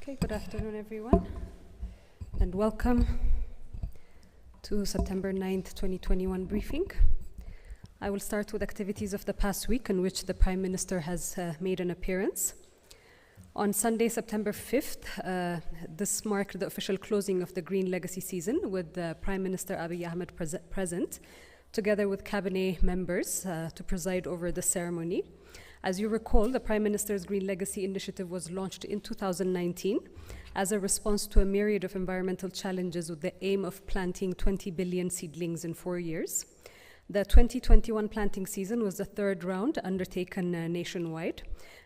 Okay, good afternoon, everyone, and welcome to September 9th, 2021 briefing. I will start with activities of the past week in which the Prime Minister has made an appearance. On Sunday, September 5th, this marked the official closing of the Green Legacy season with Prime Minister Abiy Ahmed present, together with cabinet members to preside over the ceremony. As you recall, the Prime Minister's Green Legacy initiative was launched in 2019 as a response to a myriad of environmental challenges with the aim of planting 20 billion seedlings in 4 years. The 2021 planting season was the third round undertaken nationwide,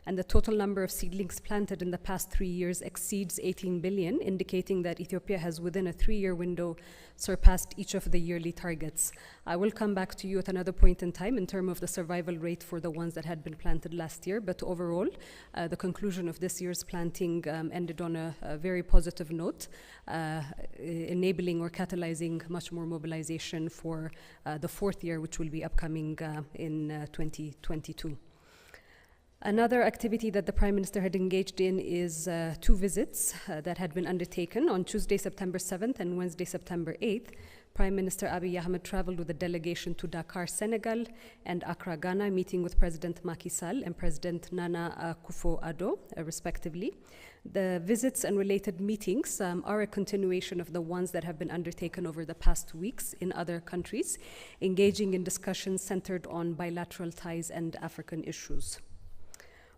and the total number of seedlings planted in the past 3 years exceeds 18 billion, indicating that Ethiopia has within a 3-year window surpassed each of the yearly targets. I will come back to you at another point in time in terms of the survival rate for the ones that had been planted last year, but overall, the conclusion of this year's planting ended on a very positive note, enabling or catalyzing much more mobilization for the fourth year, which will be upcoming in 2022. Another activity that the Prime Minister had engaged in is 2 visits that had been undertaken. On Tuesday, September 7th and Wednesday, September 8th, Prime Minister Abiy Ahmed traveled with a delegation to Dakar, Senegal and Accra, Ghana, meeting with President Macky Sall and President Nana Akufo-Addo, respectively. The visits and related meetings are a continuation of the ones that have been undertaken over the past weeks in other countries, engaging in discussions centered on bilateral ties and African issues.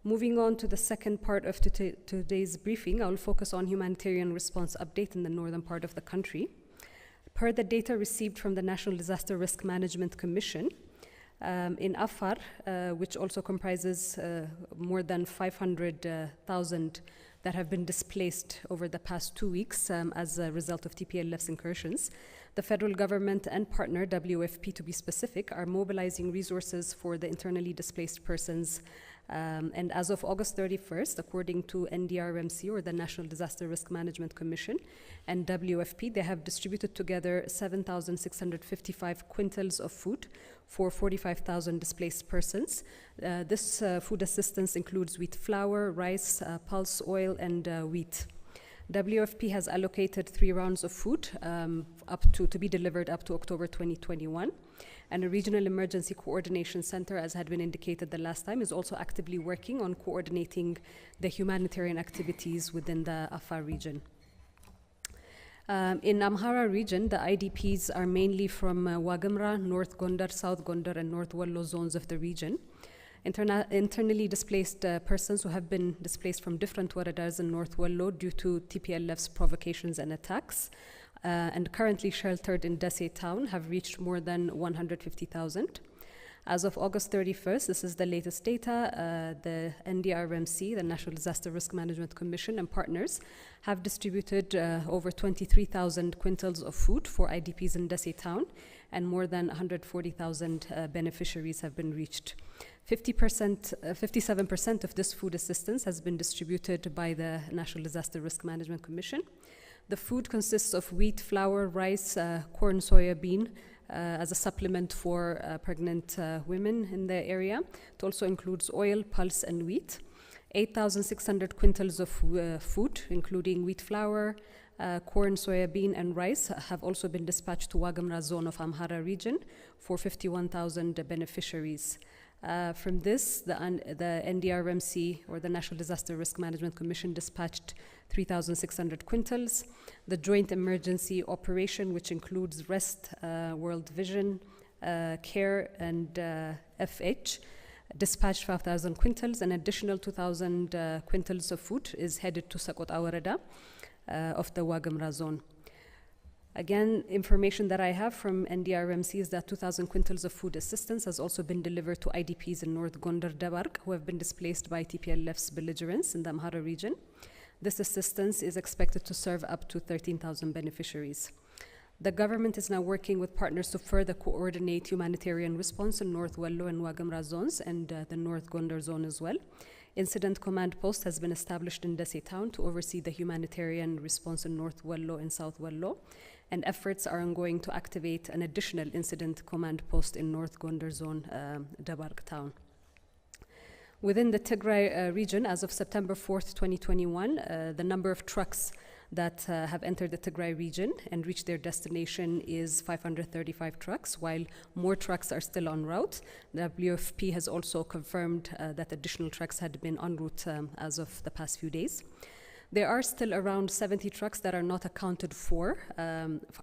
Moving on to the second part of today's briefing, I will focus on humanitarian response update in the northern part of the country. Per the data received from the National Disaster Risk Management Commission, in Afar, which also comprises more than 500,000 that have been displaced over the past 2 weeks as a result of TPLF's incursions, the federal government and partner, WFP to be specific, are mobilizing resources for the internally displaced persons. And as of August 31st, according to NDRMC, or the National Disaster Risk Management Commission, and WFP, they have distributed together 7,655 quintals of food for 45,000 displaced persons. This food assistance includes wheat flour, rice, pulse oil, and wheat. WFP has allocated 3 rounds of food to be delivered up to October 2021. And a regional emergency coordination center, as had been indicated the last time, is also actively working on coordinating the humanitarian activities within the Afar region. In Amhara region, the IDPs are mainly from Wagamra, North Gondar, South Gondar, and North Wallo zones of the region. Internally displaced persons who have been displaced from different waradas in North Wallo due to TPLF's provocations and attacks, and currently sheltered in Dese town, have reached more than 150,000. As of August 31st, this is the latest data, the NDRMC, the National Disaster Risk Management Commission, and partners have distributed over 23,000 quintals of food for IDPs in Dese town, and more than 140,000 beneficiaries have been reached. 57% of this food assistance has been distributed by the National Disaster Risk Management Commission. The food consists of wheat, flour, rice, corn, soya bean, as a supplement for pregnant women in the area. It also includes oil, pulse, and wheat. 8,600 quintals of food, including wheat flour, corn, soya bean, and rice, have also been dispatched to Wagamra zone of Amhara region for 51,000 beneficiaries. From this, the NDRMC, or the National Disaster Risk Management Commission, dispatched 3,600 quintals. The Joint Emergency Operation, which includes REST, World Vision, CARE, and FH, dispatched 5,000 quintals. An additional 2,000 quintals of food is headed to Sakota Warada of the Wagamra zone. Again, information that I have from NDRMC is that 2,000 quintals of food assistance has also been delivered to IDPs in North Gondar Dabark who have been displaced by TPLF's belligerents in the Amhara region. This assistance is expected to serve up to 13,000 beneficiaries. The government is now working with partners to further coordinate humanitarian response in North Wallo and Wagamra zones and the North Gondar zone as well. Incident command post has been established in Dese town to oversee the humanitarian response in North Wallo and South Wallo, and efforts are ongoing to activate an additional incident command post in North Gondar zone, Dabark town. Within the Tigray region, as of September 4th, 2021, the number of trucks that have entered the Tigray region and reached their destination is 535 trucks, while more trucks are still en route. The WFP has also confirmed that additional trucks had been en route as of the past few days. There are still around 70 trucks that are not accounted for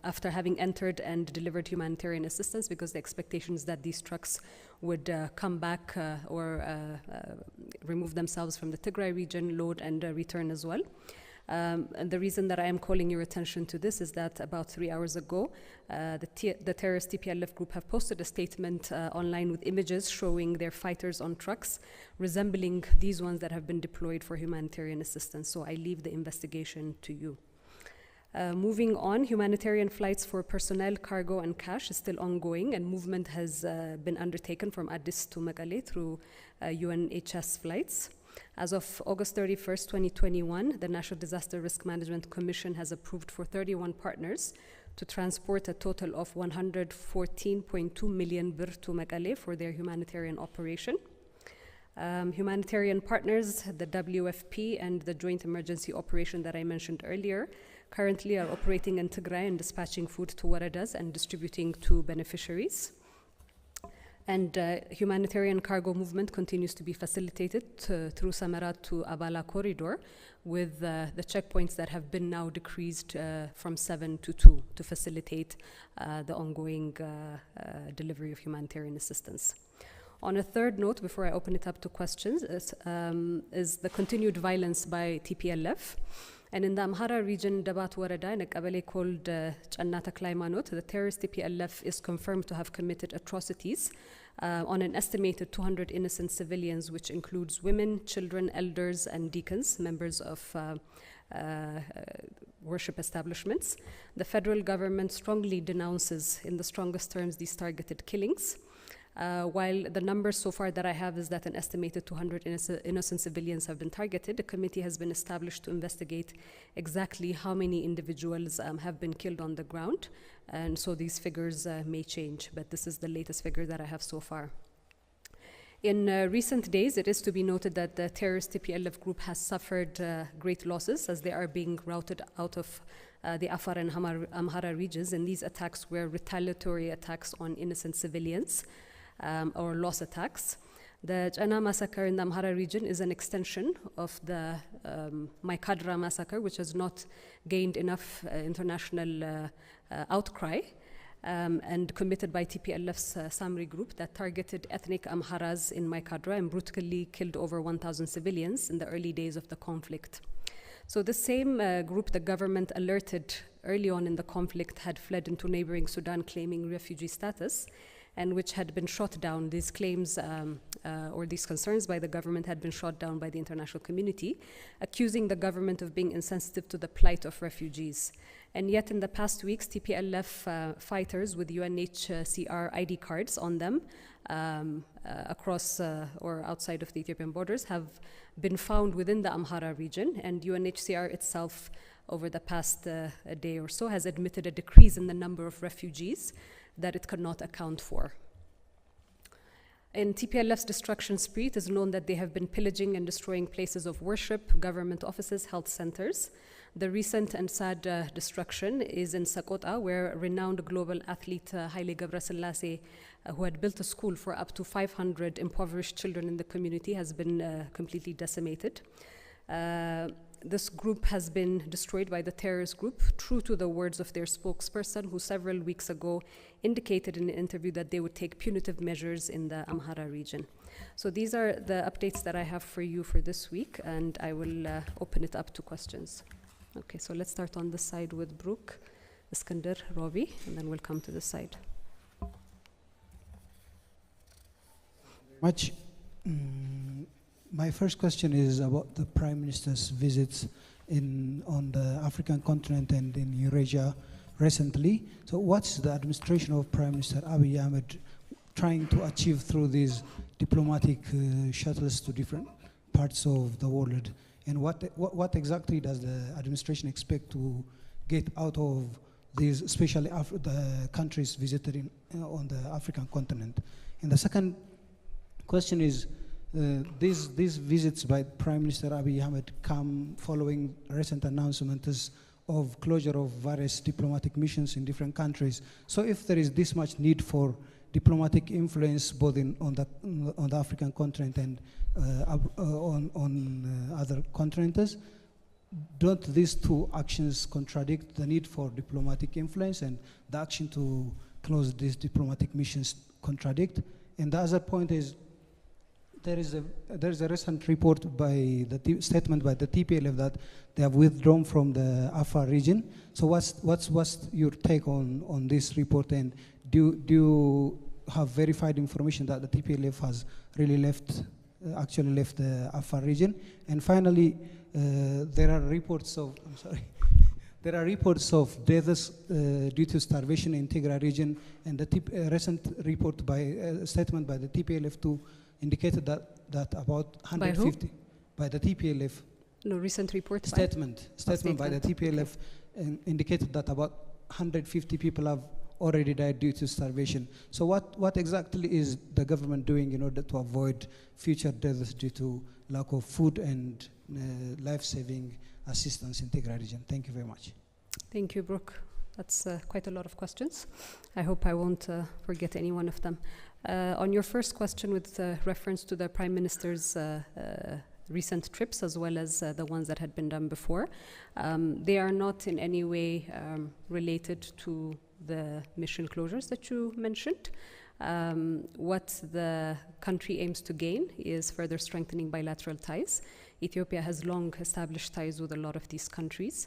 after having entered and delivered humanitarian assistance, because the expectation is that these trucks would come back or remove themselves from the Tigray region, load and return as well. And the reason that I am calling your attention to this is that about 3 hours ago, the terrorist TPLF group have posted a statement online with images showing their fighters on trucks resembling these ones that have been deployed for humanitarian assistance. So I leave the investigation to you. Moving on, humanitarian flights for personnel, cargo, and cash is still ongoing, and movement has been undertaken from Addis to Mekelle through UNHS flights. As of August 31st, 2021, the National Disaster Risk Management Commission has approved for 31 partners to transport a total of 114.2 million birr to Mekelle for their humanitarian operation. Humanitarian partners, the WFP and the Joint Emergency Operation that I mentioned earlier, currently are operating in Tigray and dispatching food to waradas and distributing to beneficiaries. And humanitarian cargo movement continues to be facilitated through Samara to Abala corridor, with the checkpoints that have been now decreased from 7 to 2 to facilitate the ongoing delivery of humanitarian assistance. On a third note, before I open it up to questions, is the continued violence by TPLF. And in the Amhara region, Dabat Warada, in a kabale called Channata Klaimanot, the terrorist TPLF is confirmed to have committed atrocities on an estimated 200 innocent civilians, which includes women, children, elders, and deacons, members of worship establishments. The federal government strongly denounces, in the strongest terms, these targeted killings. While the numbers so far that I have is that an estimated 200 innocent civilians have been targeted, a committee has been established to investigate exactly how many individuals have been killed on the ground. And so these figures may change, but this is the latest figure that I have so far. In recent days, it is to be noted that the terrorist TPLF group has suffered great losses as they are being routed out of the Afar and Amhara regions, and these attacks were retaliatory attacks on innocent civilians. Or loss attacks. The Chana massacre in the Amhara region is an extension of the Maikadra massacre, which has not gained enough international outcry, and committed by TPLF's Samri group that targeted ethnic Amharas in Maikadra and brutally killed over 1,000 civilians in the early days of the conflict. So the same group the government alerted early on in the conflict had fled into neighboring Sudan claiming refugee status, and which had been shot down. These claims or these concerns by the government had been shot down by the international community, accusing the government of being insensitive to the plight of refugees. And yet in the past weeks, TPLF fighters with UNHCR ID cards on them across or outside of the Ethiopian borders have been found within the Amhara region, and UNHCR itself over the past day or so has admitted a decrease in the number of refugees that it could not account for. In TPLF's destruction spree, it is known that they have been pillaging and destroying places of worship, government offices, health centers. The recent and sad destruction is in Sakota, where renowned global athlete Haile Gebrselassie, who had built a school for up to 500 impoverished children in the community, has been completely decimated. This group has been destroyed by the terrorist group, true to the words of their spokesperson, who several weeks ago indicated in an interview that they would take punitive measures in the Amhara region. So these are the updates that I have for you for this week, and I will open it up to questions. Okay, so let's start on this side with Brooke, Iskander, Robbie, and then we'll come to this side. Much. My first question is about the Prime Minister's visits on the African continent and in Eurasia recently. So what's the administration of Prime Minister Abiy Ahmed trying to achieve through these diplomatic shuttles to different parts of the world? And what exactly does the administration expect to get out of these, especially the countries visited on the African continent? And the second question is, These visits by Prime Minister Abiy Ahmed come following recent announcements of closure of various diplomatic missions in different countries. So if there is this much need for diplomatic influence both on the African continent and on other continents, don't these two actions contradict the need for diplomatic influence, and the action to close these diplomatic missions contradict? And the other point is, there is a recent report by statement by the TPLF that they have withdrawn from the Afar region. So what's your take on this report, and do you have verified information that the TPLF has really actually left the Afar region? And finally, there are reports of there are reports of deaths due to starvation in Tigray region, and the recent report statement by the TPLF too indicated that about 150 by the TPLF. No, recent report. Statement by the TPLF indicated that about 150 people have already died due to starvation. So what exactly is the government doing in order to avoid future deaths due to lack of food and life-saving assistance in Tigray region? Thank you very much. Thank you, Brooke. That's quite a lot of questions. I hope I won't forget any one of them. On your first question with reference to the Prime Minister's recent trips, as well as the ones that had been done before, they are not in any way related to the mission closures that you mentioned. What the country aims to gain is further strengthening bilateral ties. Ethiopia has long established ties with a lot of these countries,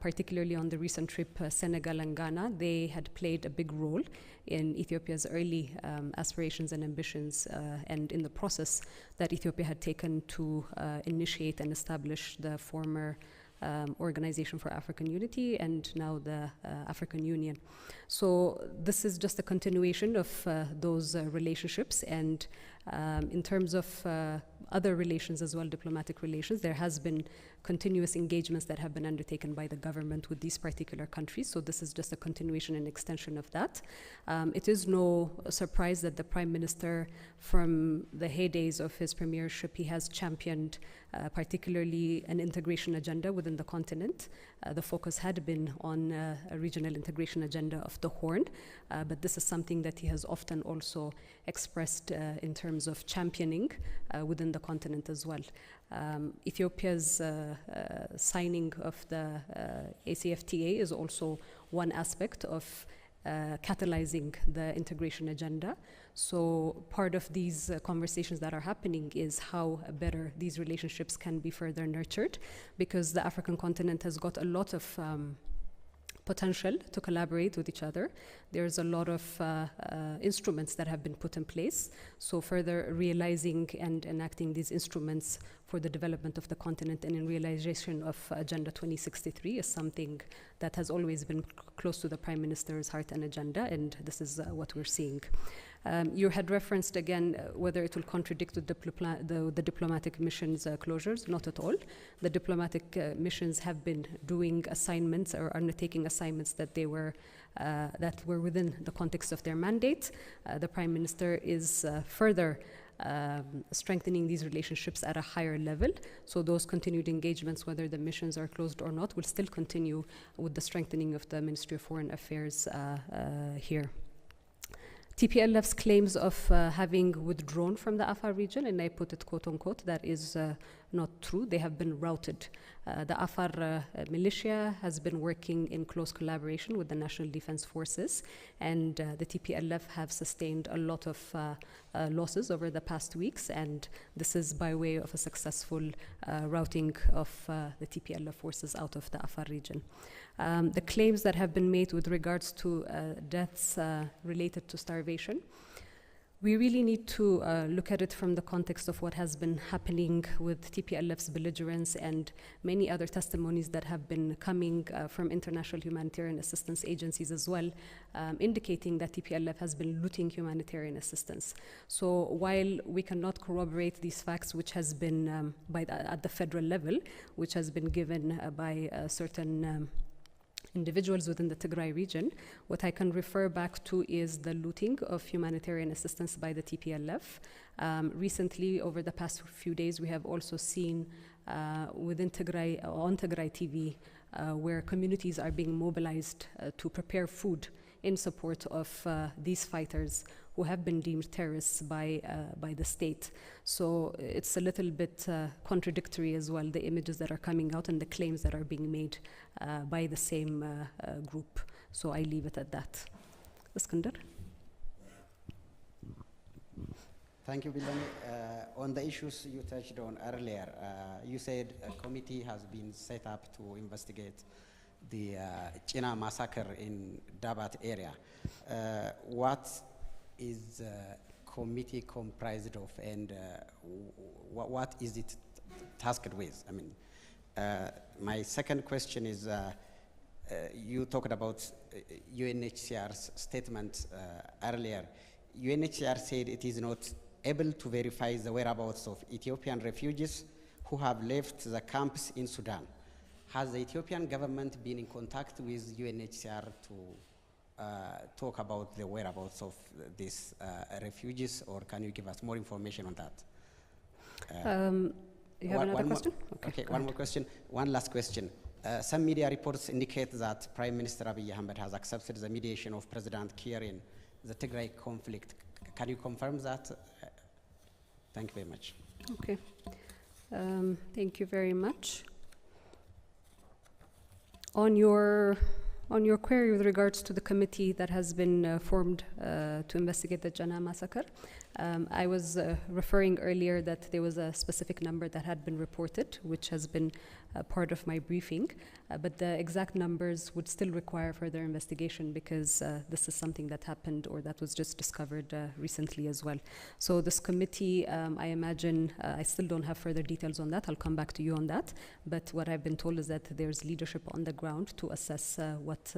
particularly on the recent trip, Senegal and Ghana. They had played a big role in Ethiopia's early aspirations and ambitions, and in the process that Ethiopia had taken to initiate and establish the former Organization for African Unity and now the African Union. So this is just a continuation of those relationships, and in terms of other relations as well, diplomatic relations, there has been continuous engagements that have been undertaken by the government with these particular countries. So this is just a continuation and extension of that. It is no surprise that the Prime Minister, from the heydays of his premiership, he has championed particularly an integration agenda within the continent. The focus had been on a regional integration agenda of the Horn, but this is something that he has often also expressed in terms of championing within the continent as well. Ethiopia's signing of the ACFTA is also one aspect of catalyzing the integration agenda. So part of these conversations that are happening is how better these relationships can be further nurtured, because the African continent has got a lot of potential to collaborate with each other. There's a lot of instruments that have been put in place. So further realizing and enacting these instruments for the development of the continent and in realization of Agenda 2063 is something that has always been close to the Prime Minister's heart and agenda, and this is what we're seeing. You had referenced again whether it will contradict the diplomatic missions closures. Not at all. The diplomatic missions have been doing assignments or undertaking assignments that were within the context of their mandate. The Prime Minister is further strengthening these relationships at a higher level. So those continued engagements, whether the missions are closed or not, will still continue with the strengthening of the Ministry of Foreign Affairs here. TPLF's claims of having withdrawn from the Afar region, and I put it quote unquote, that is not true. They have been routed. The Afar militia has been working in close collaboration with the National Defense Forces, and the TPLF have sustained a lot of losses over the past weeks, and this is by way of a successful routing of the TPLF forces out of the Afar region. The claims that have been made with regards to deaths related to starvation, we really need to look at it from the context of what has been happening with TPLF's belligerence and many other testimonies that have been coming from international humanitarian assistance agencies as well, indicating that TPLF has been looting humanitarian assistance. So while we cannot corroborate these facts, which has been at the federal level, which has been given by certain individuals within the Tigray region, what I can refer back to is the looting of humanitarian assistance by the TPLF. Recently, over the past few days, we have also seen within Tigray, on Tigray TV, where communities are being mobilized to prepare food in support of these fighters who have been deemed terrorists by the state. So it's a little bit contradictory as well, the images that are coming out and the claims that are being made by the same group. So I leave it at that. Iskander? Thank you, Bilani. On the issues you touched on earlier, you said a committee has been set up to investigate the China massacre in Dabat area. What is the committee comprised of, and what is it tasked with? I mean, my second question is, you talked about UNHCR's statement earlier. UNHCR said it is not able to verify the whereabouts of Ethiopian refugees who have left the camps in Sudan. Has the Ethiopian government been in contact with UNHCR to talk about the whereabouts of these refugees, or can you give us more information on that? You have another question? Okay, one more question. One last question. Some media reports indicate that Prime Minister Abiy Ahmed has accepted the mediation of President Kiir in the Tigray conflict. Can you confirm that? Thank you very much. Okay. Thank you very much. On your query with regards to the committee that has been formed to investigate the Jana massacre, I was referring earlier that there was a specific number that had been reported, which has been part of my briefing, but the exact numbers would still require further investigation because this is something that happened or that was just discovered recently as well. So this committee, I imagine, I still don't have further details on that. I'll come back to you on that. But what I've been told is that there's leadership on the ground to assess what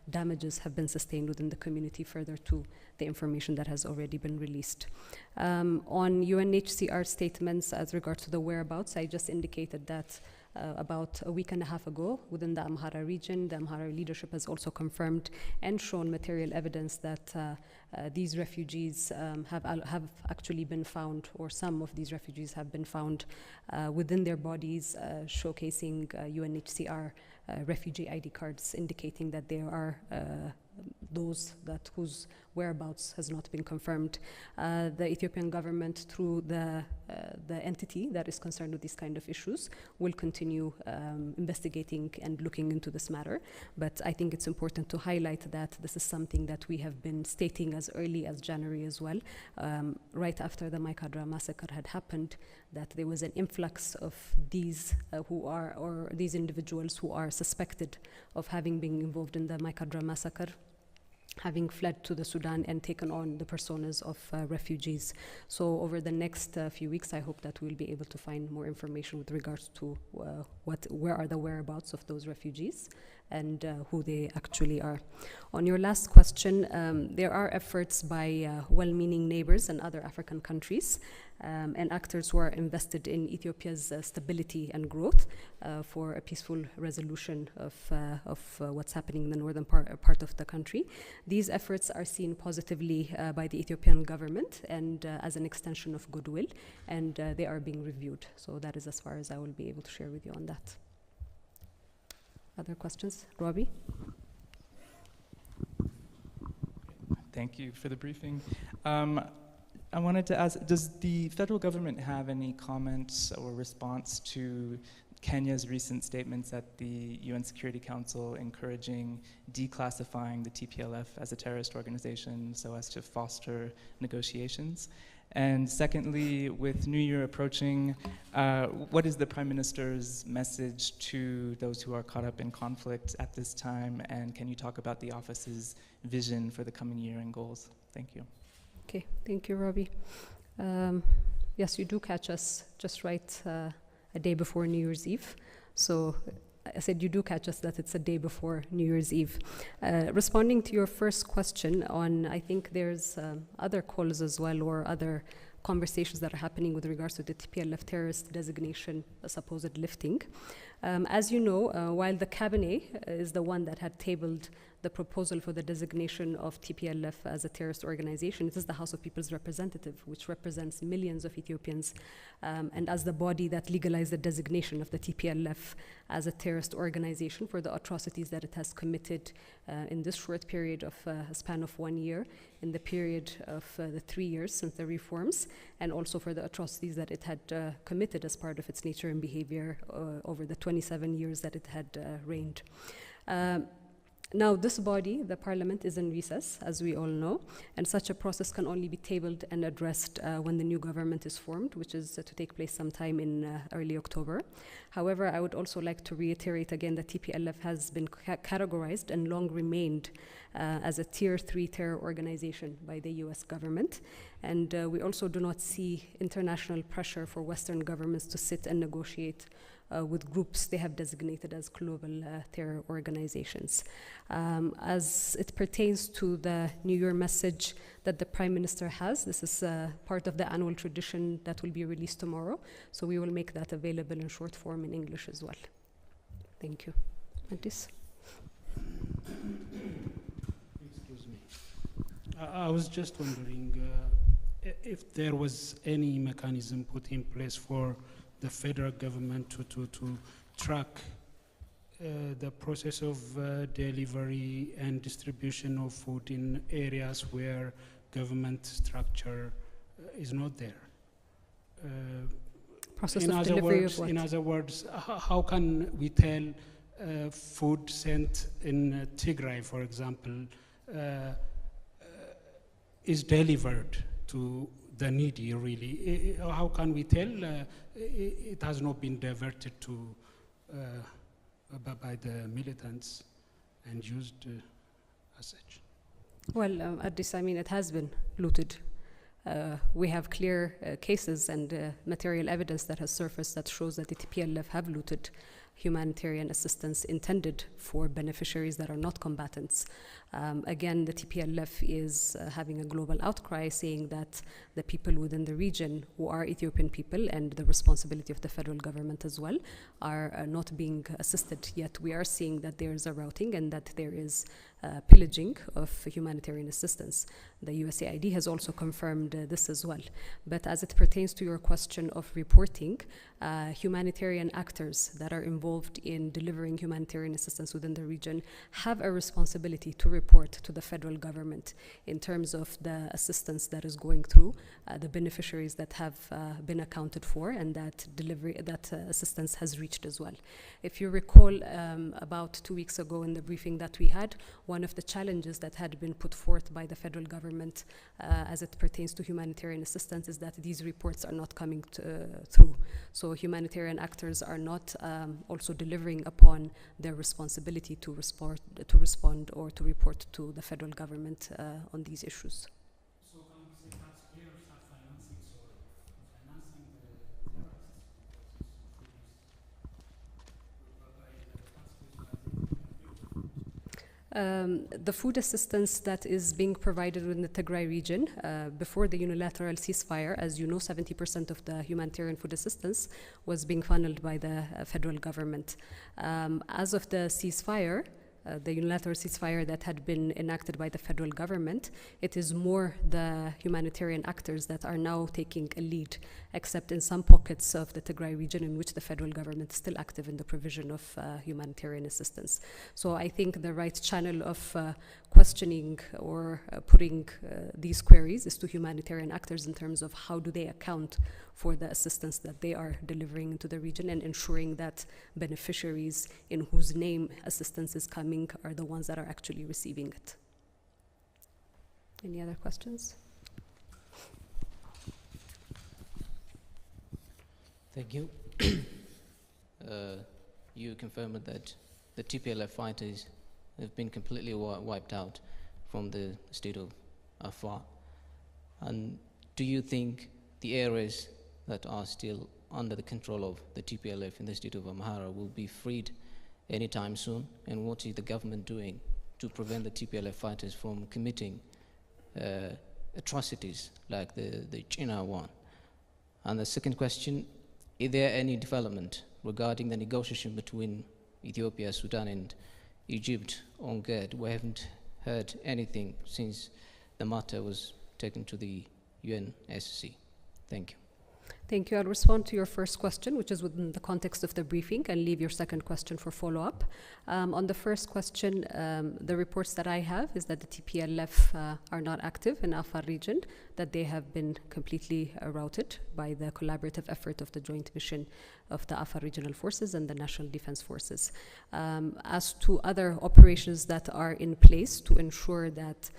damages have been sustained within the community further to the information that has already been released. On UNHCR statements as regards to the whereabouts, I just indicated that about a week and a half ago within the Amhara region, the Amhara leadership has also confirmed and shown material evidence that these refugees have actually been found, or some of these refugees have been found within their bodies, showcasing UNHCR refugee ID cards indicating that there are those whose whereabouts has not been confirmed. The Ethiopian government, through the entity that is concerned with these kind of issues, will continue investigating and looking into this matter. But I think it's important to highlight that this is something that we have been stating as early as January as well, right after the Maikadra massacre had happened, that there was an influx of these these individuals who are suspected of having been involved in the Maikadra massacre, having fled to the Sudan and taken on the personas of refugees. So over the next few weeks, I hope that we'll be able to find more information with regards to where are the whereabouts of those refugees and who they actually are. On your last question, there are efforts by well-meaning neighbors and other African countries and actors who are invested in Ethiopia's stability and growth for a peaceful resolution of what's happening in the northern part of the country. These efforts are seen positively by the Ethiopian government and as an extension of goodwill, and they are being reviewed. So that is as far as I will be able to share with you on that. Other questions? Robbie? Thank you for the briefing. I wanted to ask, does the federal government have any comments or response to Kenya's recent statements at the UN Security Council encouraging declassifying the TPLF as a terrorist organization so as to foster negotiations? And secondly, with New Year approaching, what is the Prime Minister's message to those who are caught up in conflict at this time? And can you talk about the office's vision for the coming year and goals? Thank you. Okay, thank you, Robbie. Yes, you do catch us just right a day before New Year's Eve. So I said you do catch us that it's a day before New Year's Eve. Responding to your first question on, I think there's other calls as well, or other conversations that are happening with regards to the TPLF terrorist designation, a supposed lifting. As you know, while the cabinet is the one that had tabled the proposal for the designation of TPLF as a terrorist organization, it is the House of People's Representative, which represents millions of Ethiopians, and as the body that legalized the designation of the TPLF as a terrorist organization for the atrocities that it has committed in this short period of a span of 1 year, in the period of the 3 years since the reforms, and also for the atrocities that it had committed as part of its nature and behavior over the 27 years that it had reigned. Now, this body, the parliament, is in recess, as we all know, and such a process can only be tabled and addressed when the new government is formed, which is to take place sometime in early October. However, I would also like to reiterate again that TPLF has been categorized and long remained as a Tier 3 terror organization by the US government. And we also do not see international pressure for Western governments to sit and negotiate with groups they have designated as global terror organizations. As it pertains to the New Year message that the Prime Minister has, this is part of the annual tradition that will be released tomorrow, so we will make that available in short form in English as well. Thank you. Addis? Excuse me. I was just wondering if there was any mechanism put in place for the federal government to track the process of delivery and distribution of food in areas where government structure is not there. Process of delivery of what? In other words, how can we tell food sent in Tigray, for example, is delivered to the needy, really? How can we tell it has not been diverted to by the militants and used as such? Well, Addis, I mean, it has been looted. We have clear cases and material evidence that has surfaced that shows that the TPLF have looted humanitarian assistance intended for beneficiaries that are not combatants. Again, the TPLF is having a global outcry saying that the people within the region who are Ethiopian people, and the responsibility of the federal government as well, are not being assisted. Yet we are seeing that there is a routing and that there is pillaging of humanitarian assistance. The USAID has also confirmed this as well. But as it pertains to your question of reporting, humanitarian actors that are involved in delivering humanitarian assistance within the region have a responsibility to report to the federal government in terms of the assistance that is going through, the beneficiaries that have been accounted for, and that assistance has reached as well. If you recall, about 2 weeks ago in the briefing that we had, one of the challenges that had been put forth by the federal government as it pertains to humanitarian assistance is that these reports are not coming through. So humanitarian actors are not also delivering upon their responsibility to respond or to report to the federal government on these issues. So can we say taxpayers are financing the The food assistance that is being provided in the Tigray region before the unilateral ceasefire, as you know, 70% of the humanitarian food assistance was being funneled by the federal government. As of the ceasefire, the unilateral ceasefire that had been enacted by the federal government, it is more the humanitarian actors that are now taking a lead, except in some pockets of the Tigray region in which the federal government is still active in the provision of humanitarian assistance. So I think the right channel of questioning or putting these queries is to humanitarian actors in terms of how do they account for the assistance that they are delivering into the region, and ensuring that beneficiaries in whose name assistance is coming are the ones that are actually receiving it. Any other questions? Thank you. You confirmed that the TPLF fighters have been completely wiped out from the state of Afar. And do you think the areas that are still under the control of the TPLF in the state of Amhara will be freed anytime soon? And what is the government doing to prevent the TPLF fighters from committing atrocities like the China one? And the second question, is there any development regarding the negotiation between Ethiopia, Sudan, and Egypt on GED. We haven't heard anything since the matter was taken to the UNSC. Thank you. Thank you. I'll respond to your first question, which is within the context of the briefing, and leave your second question for follow-up. On the first question, the reports that I have is that the TPLF are not active in Afar region, that they have been completely routed by the collaborative effort of the joint mission of the Afar Regional Forces and the National Defense Forces. As to other operations that are in place to ensure that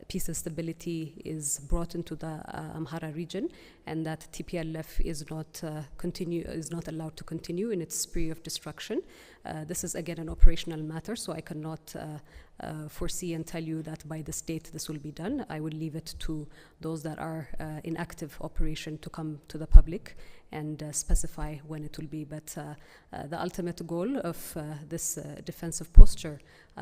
peace and stability is brought into the Amhara region, and that TPLF is not allowed to continue in its spree of destruction. This is again an operational matter, so I cannot foresee and tell you that by this date this will be done. I would leave it to those that are in active operation to come to the public and specify when it will be. But the ultimate goal of this defensive posture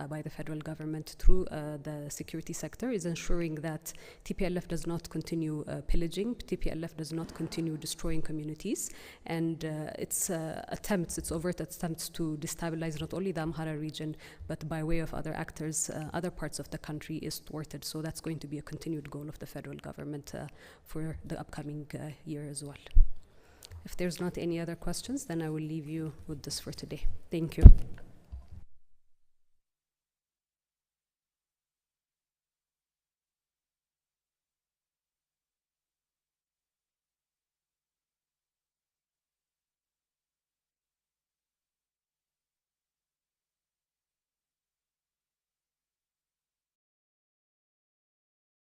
by the federal government through the security sector is ensuring that TPLF does not continue pillaging, TPLF does not continue destroying communities, and its overt attempts to destabilize not only the Amhara region, but by way of other actors, other parts of the country is thwarted. So that's going to be a continued goal of the federal government for the upcoming year as well. If there's not any other questions, then I will leave you with this for today. Thank you.